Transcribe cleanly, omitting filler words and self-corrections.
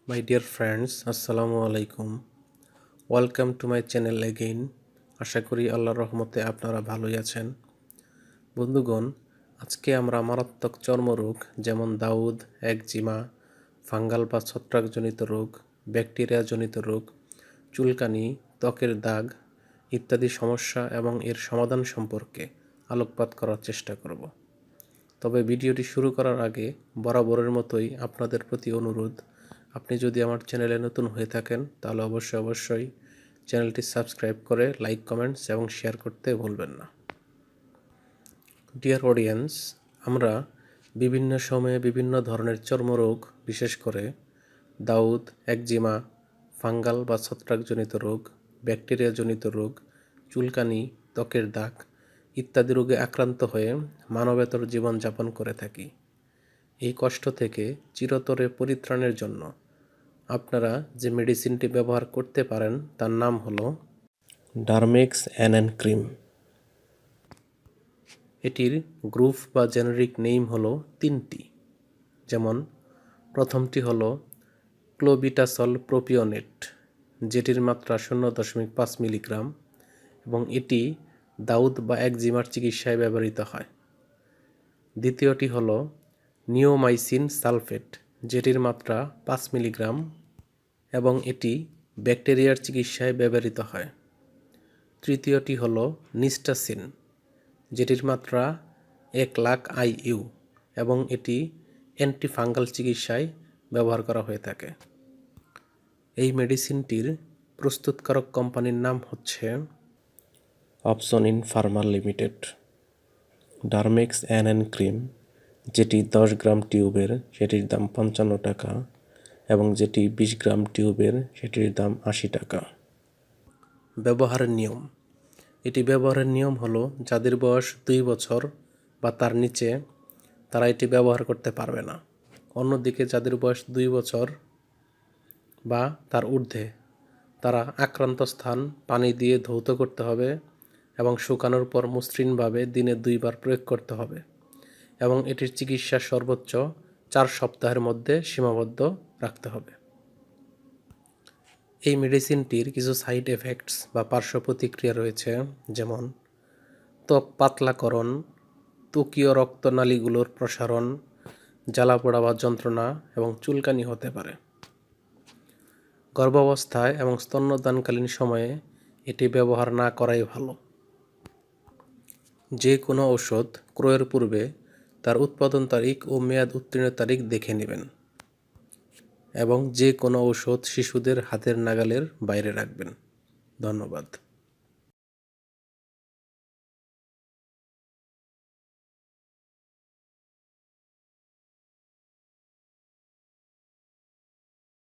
My dear friends, Assalamu alaikum. Welcome to my channel again. আশা করি আল্লাহর রহমতে আপনারা ভালোই আছেন। বন্ধুগণ, আজকে আমরা মারাত্মক চর্মরোগ যেমন দাউদ, একজিমা, ফাঙ্গাল বা ছত্রাকজনিত রোগ, ব্যাকটেরিয়াজনিত রোগ, চুলকানি, ত্বকের দাগ ইত্যাদি সমস্যা এবং এর সমাধান সম্পর্কে আলোকপাত করার চেষ্টা করব। তবে ভিডিওটি শুরু করার আগে বরাবরের মতোই আপনাদের প্রতি অনুরোধ, আপনি যদি আমার চ্যানেলে নতুন হয়ে থাকেন তাহলে অবশ্যই চ্যানেলটি সাবস্ক্রাইব করে লাইক, কমেন্টস এবং শেয়ার করতে ভুলবেন না। ডিয়ার অডিয়েন্স, আমরা বিভিন্ন সময়ে বিভিন্ন ধরনের চর্মরোগ, বিশেষ করে দাউদ, একজিমা, ফাঙ্গাল বা ছত্রাকজনিত রোগ, ব্যাকটেরিয়াজনিত রোগ, চুলকানি, ত্বকের দাগ ইত্যাদি রোগে আক্রান্ত হয়ে মানবেতর জীবনযাপন করে থাকি। এই কষ্ট থেকে চিরতরে পরিত্রাণের জন্য আপনারা যে মেডিসিনটি ব্যবহার করতে পারেন তার নাম হলো ডারমেক্স NN ক্রিম। এটির গ্রুপ বা জেনেরিক নেম হলো তিনটি, যেমন প্রথমটি হলো ক্লোবিটাসল প্রোপিওনেট, যেটির মাত্রা 0.5 মিলিগ্রাম এবং এটি দাউদ বা একজিমার চিকিৎসায় ব্যবহৃত হয়। দ্বিতীয়টি হলো নিওমাইসিন সালফেট, যেটির মাত্রা 5 মিলিগ্রাম এবং এটি ব্যাকটেরিয়ার চিকিৎসায় ব্যবহৃত হয়। তৃতীয়টি হলো নিস্টাসিন, যেটির মাত্রা 1,00,000 IU এবং এটি অ্যান্টিফাঙ্গাল চিকিৎসায় ব্যবহার করা হয়ে থাকে। এই মেডিসিনটির প্রস্তুতকারক কোম্পানির নাম হচ্ছে Opsonin pharma limited. Dermex NN cream, যেটি 10 গ্রাম টিউবের, সেটির দাম 55 টাকা এবং যেটি 20 গ্রাম টিউবের, সেটির দাম 80 টাকা। ব্যবহারের নিয়ম। এটি ব্যবহারের নিয়ম হলো, যাদের বয়স 2 বছর বা তার নিচে তারা এটি ব্যবহার করতে পারবে না। অন্যদিকে যাদের বয়স 2 বছর বা তার ঊর্ধ্বে তারা আক্রান্ত স্থান পানি দিয়ে ধৌত করতে হবে এবং শুকানোর পর মসৃণভাবে দিনে 2 বার প্রয়োগ করতে হবে এবং এটির চিকিৎসা সর্বোচ্চ 4 সপ্তাহের মধ্যে সীমাবদ্ধ রাখতে হবে। এই মেডিসিনটির কিছু সাইড এফেক্টস বা পার্শ্ব প্রতিক্রিয়া রয়েছে, যেমন ত্বক পাতলাকরণ, ত্বকীয় রক্তনালীগুলোর প্রসারণ, জ্বালাপোড়া বা যন্ত্রণা এবং চুলকানি হতে পারে। গর্ভাবস্থায় এবং স্তন্যদানকালীন সময়ে এটি ব্যবহার না করাই ভালো। যে কোনো ঔষধ ক্রয়ের পূর্বে তার উৎপাদন তারিখ ও মেয়াদ উত্তীর্ণের তারিখ দেখে নেবেন এবং যে কোনো ঔষধ শিশুদের হাতের নাগালের বাইরে রাখবেন। ধন্যবাদ।